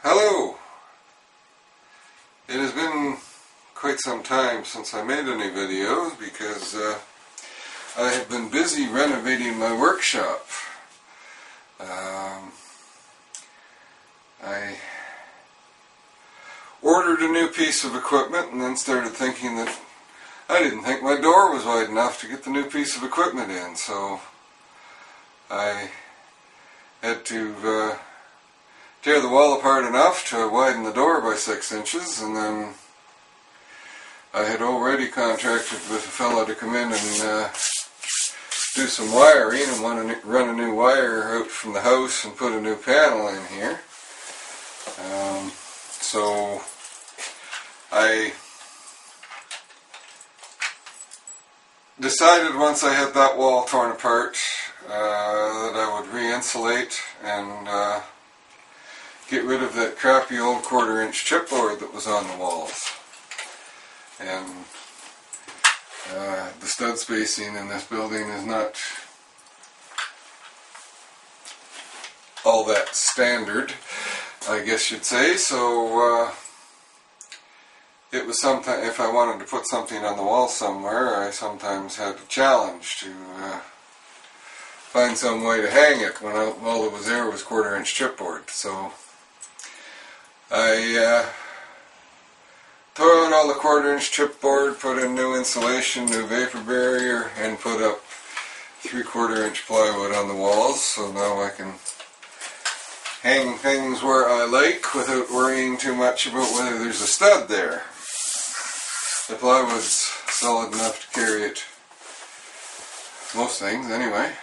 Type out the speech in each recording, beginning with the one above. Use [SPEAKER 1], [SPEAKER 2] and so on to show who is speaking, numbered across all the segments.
[SPEAKER 1] Hello! It has been quite some time since I made any videos because I have been busy renovating my workshop. I ordered a new piece of equipment and then started thinking that I didn't think my door was wide enough to get the new piece of equipment in, so I had to tear the wall apart enough to widen the door by 6 inches, and then I had already contracted with a fellow to come in and do some wiring and want to run a new wire out from the house and put a new panel in here. So I decided once I had that wall torn apart that I would re-insulate and get rid of that crappy old 1/4 inch chipboard that was on the walls. And the stud spacing in this building is not all that standard, I guess you'd say, so it was something, if I wanted to put something on the wall somewhere, I sometimes had a challenge to find some way to hang it when all that was there was 1/4 inch chipboard. So I tore out all the 1/4 inch chipboard, put in new insulation, new vapor barrier, and put up 3/4 inch plywood on the walls, so now I can hang things where I like without worrying too much about whether there's a stud there. The plywood's solid enough to carry it, most things anyway.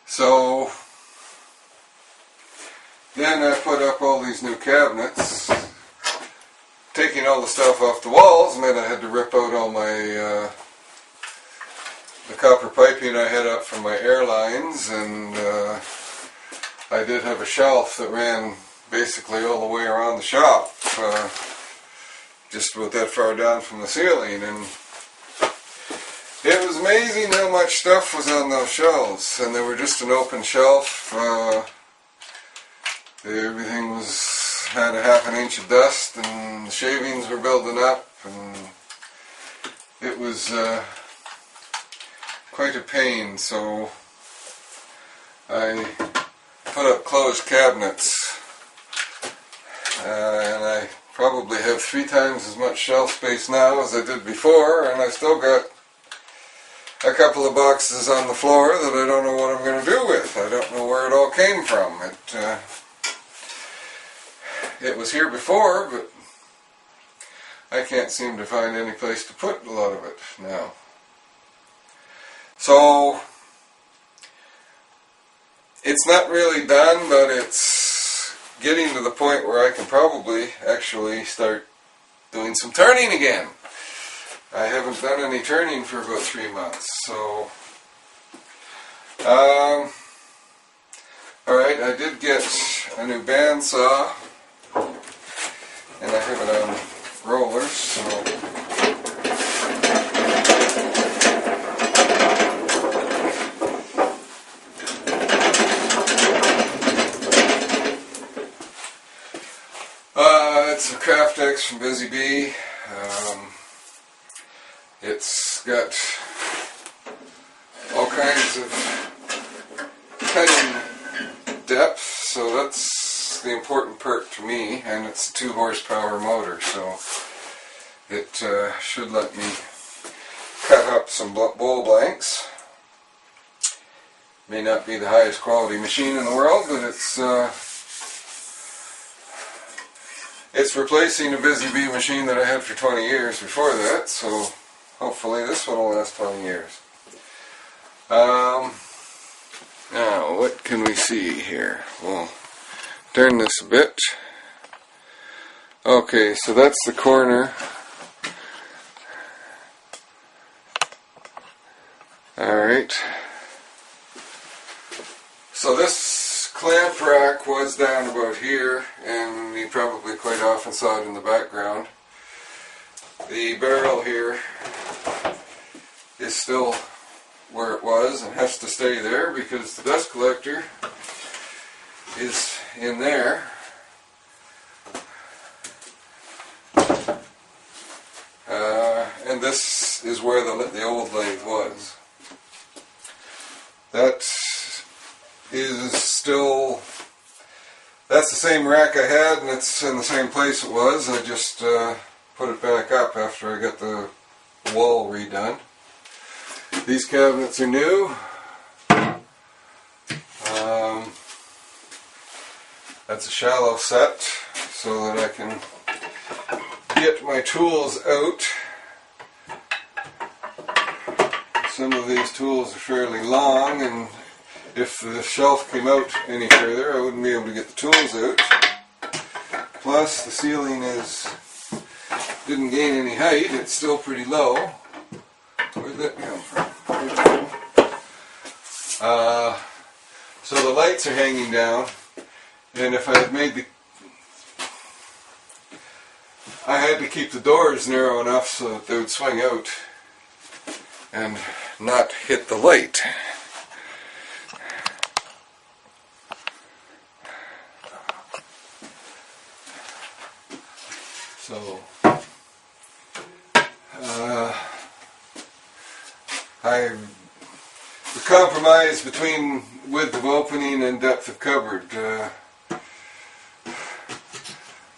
[SPEAKER 1] So then I put up all these new cabinets. Taking all the stuff off the walls meant I had to rip out all my the copper piping I had up from my air lines, and I did have a shelf that ran basically all the way around the shop, just about that far down from the ceiling, and it was amazing how much stuff was on those shelves, and they were just an open shelf. Everything had a 1/2 inch of dust, and the shavings were building up, and it was quite a pain. So I put up closed cabinets, and I probably have 3 times as much shelf space now as I did before, and I still got a couple of boxes on the floor that I don't know what I'm going to do with. I don't know where it all came from. It was here before, but I can't seem to find any place to put a lot of it now. So it's not really done, but it's getting to the point where I can probably actually start doing some turning again. I haven't done any turning for about 3 months, so alright, I did get a new bandsaw, and I have it on rollers, so it's a Craftex from Busy Bee. It's got all kinds of cutting depth, so that's the important part to me, and it's a 2 horsepower motor, so it should let me cut up some bowl blanks. May not be the highest quality machine in the world, but it's replacing a Busy Bee machine that I had for 20 years before that, so hopefully this one will last 20 years. Now, what can we see here? We'll turn this a bit. Okay, so that's the corner. Alright. So this clamp rack was down about here, and you probably quite often saw it in the background. The barrel here is still where it was and has to stay there because the dust collector is in there, this is where the old lathe was. That is still, that's the same rack I had, and it's in the same place it was. I just put it back up after I got the wall redone. These cabinets are new. That's a shallow set so that I can get my tools out. Some of these tools are fairly long, and if the shelf came out any further I wouldn't be able to get the tools out. Plus the ceiling didn't gain any height, it's still pretty low. Where'd that come from? So the lights are hanging down, and if I had I had to keep the doors narrow enough so that they would swing out and not hit the light. So the compromise between width of opening and depth of cupboard.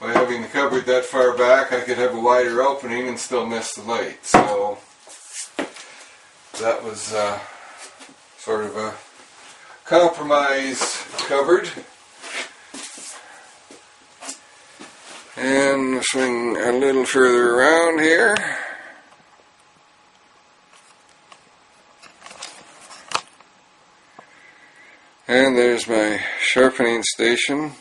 [SPEAKER 1] By having the cupboard that far back, I could have a wider opening and still miss the light. So that was sort of a compromise cupboard. And swing a little further around here. And there's my sharpening station.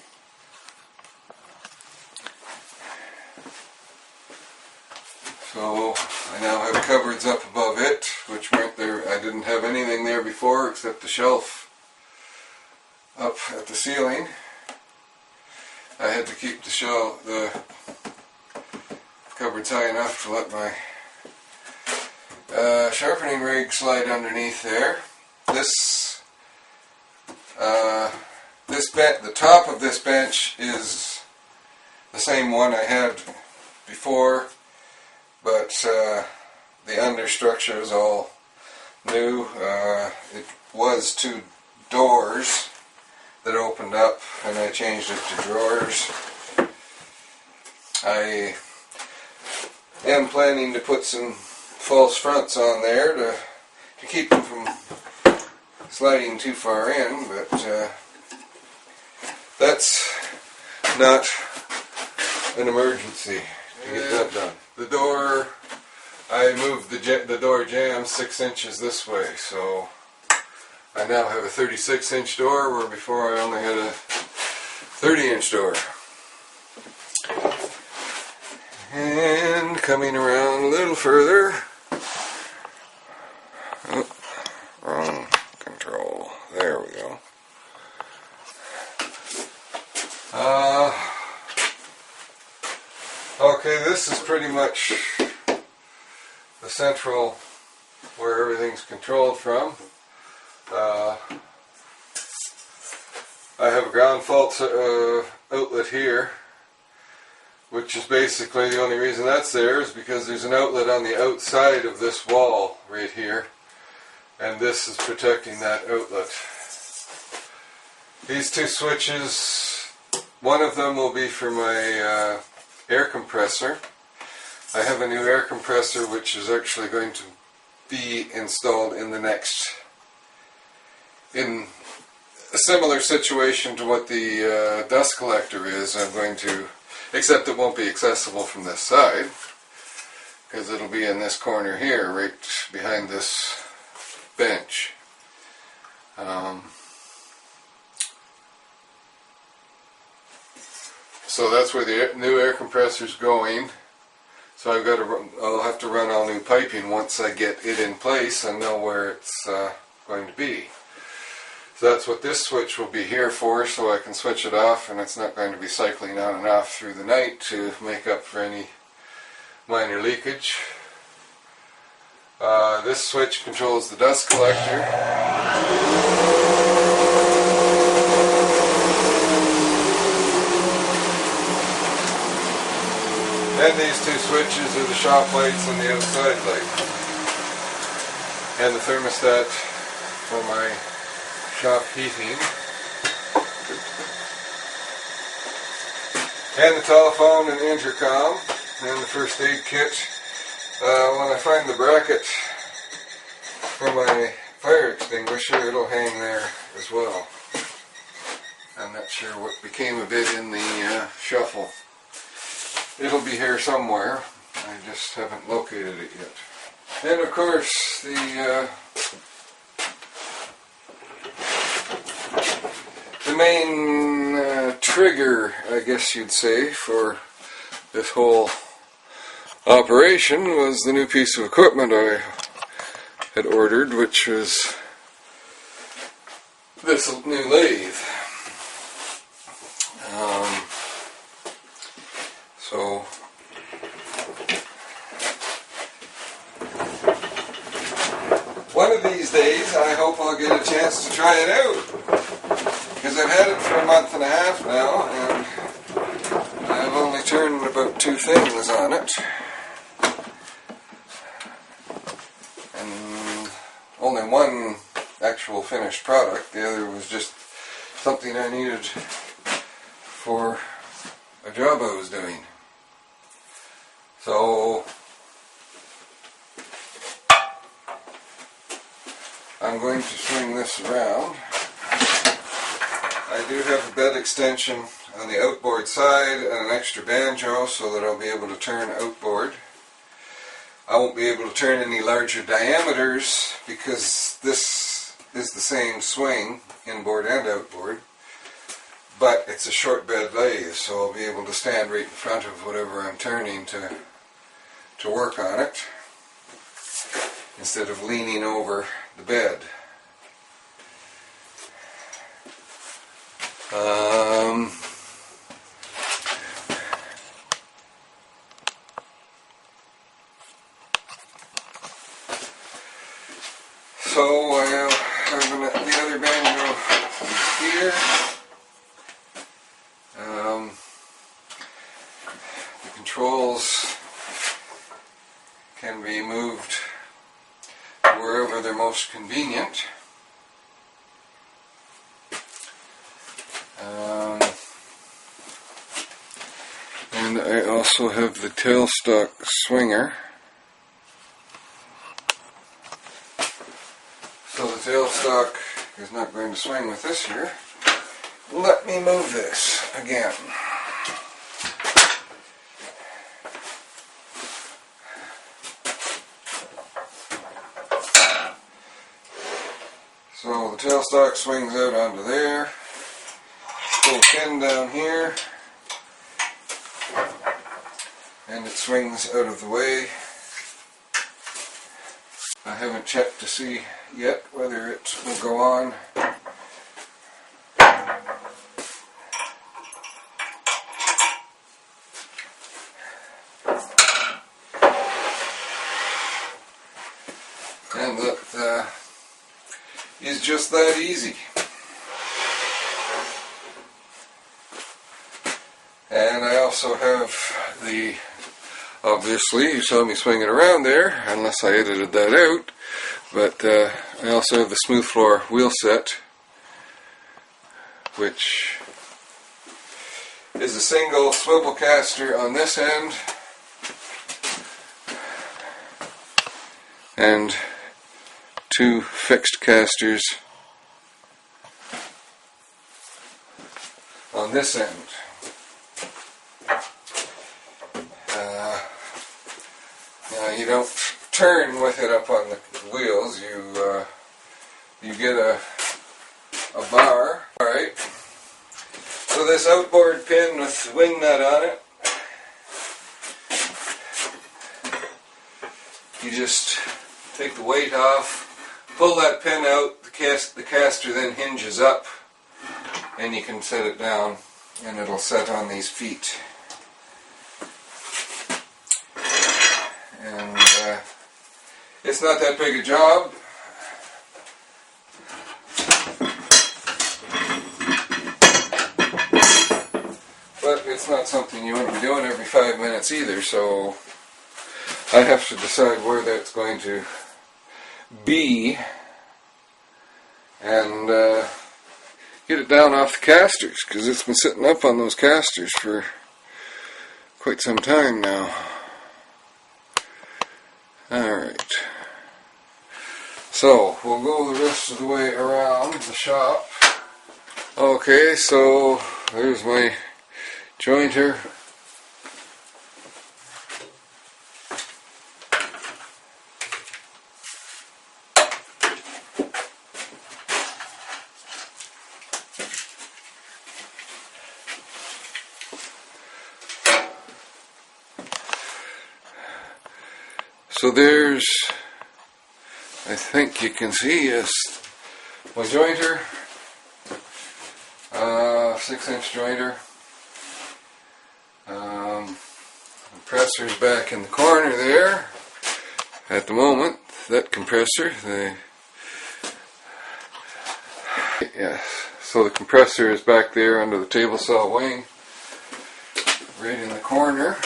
[SPEAKER 1] So I now have cupboards up above it, which weren't there. I didn't have anything there before except the shelf up at the ceiling. I had to keep the cupboards high enough to let my sharpening rig slide underneath there. The top of this bench is the same one I had before, but the understructure is all new. It was 2 doors that opened up, and I changed it to drawers. I am planning to put some false fronts on there to keep them from sliding too far in, but that's not an emergency to get that done. The door, I moved the door jamb 6 inches this way, so I now have a 36-inch door, where before I only had a 30-inch door. And coming around a little further, oh, wrong control, there we go. Okay, this is pretty much the central where everything's controlled from. I have a ground fault outlet here, which is basically the only reason that's there is because there's an outlet on the outside of this wall right here, and this is protecting that outlet. These 2 switches, one of them will be for my air compressor. I have a new air compressor which is actually going to be installed in a similar situation to what the dust collector is. I'm going to, except it won't be accessible from this side, because it'll be in this corner here, right behind this bench. So that's where the new air compressor is going. So I'll have to run all new piping once I get it in place and know where it's going to be. So that's what this switch will be here for, so I can switch it off, and it's not going to be cycling on and off through the night to make up for any minor leakage. This switch controls the dust collector. And these two switches are the shop lights and the outside light. And the thermostat for my shop heating. And the telephone and the intercom. And the first aid kit. When I find the bracket for my fire extinguisher, it'll hang there as well. I'm not sure what became of it in the shuffle. It'll be here somewhere. I just haven't located it yet. And of course, the main trigger, I guess you'd say, for this whole operation was the new piece of equipment I had ordered, which was this new lathe. So one of these days I hope I'll get a chance to try it out, because I've had it for a month and a half now and I've only turned about 2 things on it. And only one actual finished product. The other was just something I needed for a job I was doing. So I'm going to swing this around. I do have a bed extension on the outboard side and an extra banjo so that I'll be able to turn outboard. I won't be able to turn any larger diameters because this is the same swing, inboard and outboard, but it's a short bed lathe, so I'll be able to stand right in front of whatever I'm turning to work on it instead of leaning over the bed. So I'll have the other banjo here. The controls can be moved wherever they're most convenient. And I also have the tailstock swinger. So the tailstock is not going to swing with this here. Let me move this again. So the tailstock swings out onto there. Pull a pin down here. And it swings out of the way. I haven't checked to see yet whether it will go on. And that is just that easy. And I also have the, obviously you saw me swinging around there, unless I edited that out, but I also have the smooth floor wheel set, which is a single swivel caster on this end and 2 fixed casters on this end. Now you don't turn with it up on the wheels. You get a bar. All right. So this outboard pin with the wing nut on it, you just take the weight off, pull that pin out. The caster then hinges up, and you can set it down, and it'll set on these feet. And it's not that big a job. But it's not something you want to be doing every 5 minutes either, so I have to decide where that's going to be and get it down off the casters, because it's been sitting up on those casters for quite some time now. Alright, so we'll go the rest of the way around the shop. Okay, so there's my jointer. So there's, I think you can see, yes, my jointer, 6-inch jointer. Compressor's back in the corner there at the moment. That compressor, yes. So the compressor is back there under the table saw wing, right in the corner.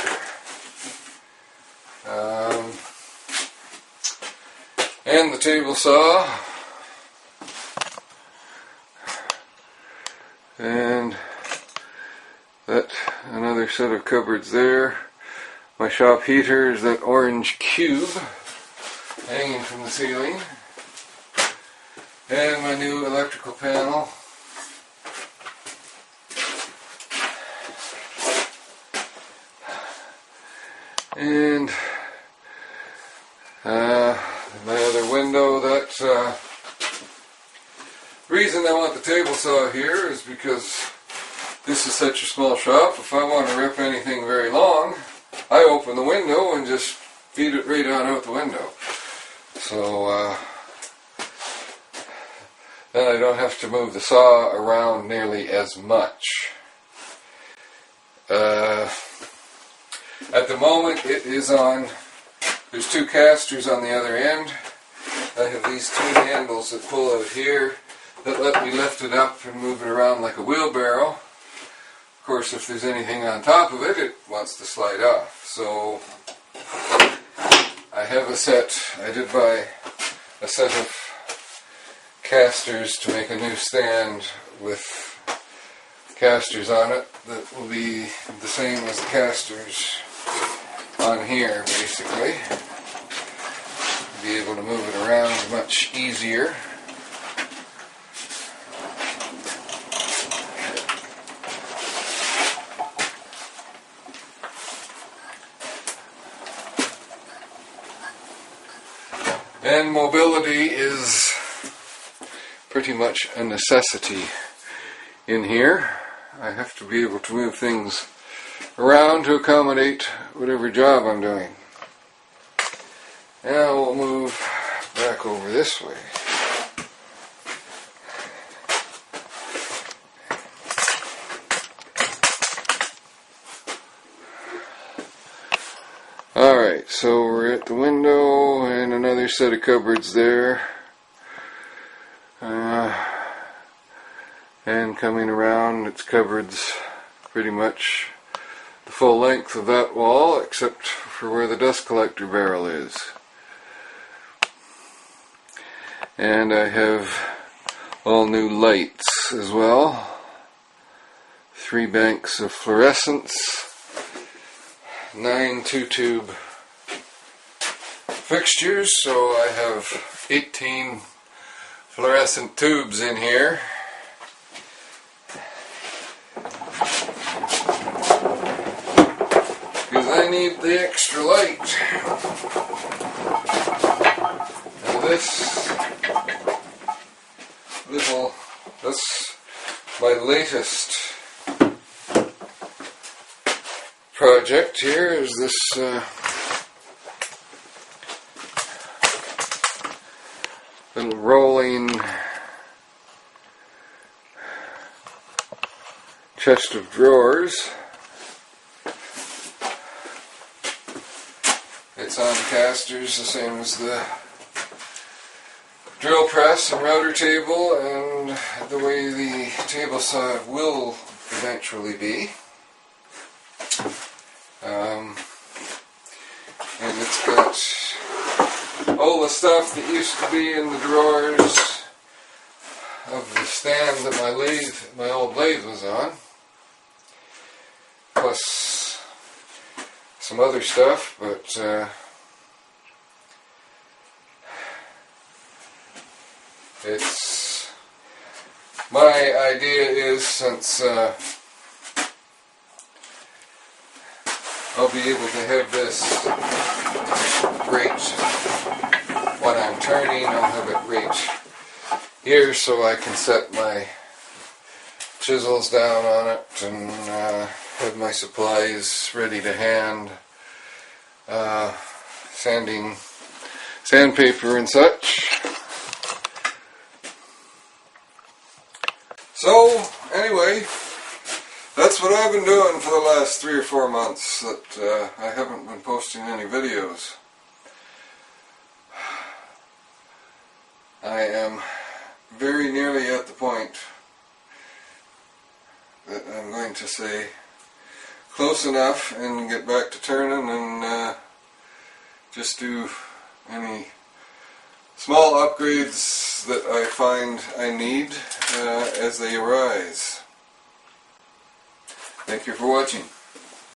[SPEAKER 1] And the table saw, and that another set of cupboards there. My shop heater is that orange cube hanging from the ceiling, and my new electrical panel. And my other window. That reason I want the table saw here is because this is such a small shop. If I want to rip anything very long, I open the window and just feed it right on out the window. So then I don't have to move the saw around nearly as much. At the moment it is on, there's 2 casters on the other end. I have these 2 handles that pull out here that let me lift it up and move it around like a wheelbarrow. Of course, if there's anything on top of it, it wants to slide off. So I have a set, I did buy a set of casters to make a new stand with casters on it that will be the same as the casters on here, basically. Be able to move it around much easier. And mobility is pretty much a necessity in here. I have to be able to move things around to accommodate whatever job I'm doing. Now we'll move back over this way. Alright, so we're at the window and another set of cupboards there. And coming around, it's cupboards pretty much the full length of that wall, except for where the dust collector barrel is. And I have all new lights as well. 3 banks of fluorescents, 9 2-tube fixtures, so I have 18 fluorescent tubes in here. Because I need the extra light. And that's my latest project here, is this little rolling chest of drawers. It's on casters, the same as the drill press and router table, and the way the table saw will eventually be. And it's got all the stuff that used to be in the drawers of the stand that my old lathe was on, plus some other stuff, but it's my idea is, since I'll be able to have this right when I'm turning, I'll have it right here so I can set my chisels down on it and have my supplies ready to hand, sandpaper and such. So, anyway, that's what I've been doing for the last 3 or 4 months that I haven't been posting any videos. I am very nearly at the point that I'm going to say close enough and get back to turning and just do any small upgrades that I find I need as they arise. Thank you for watching.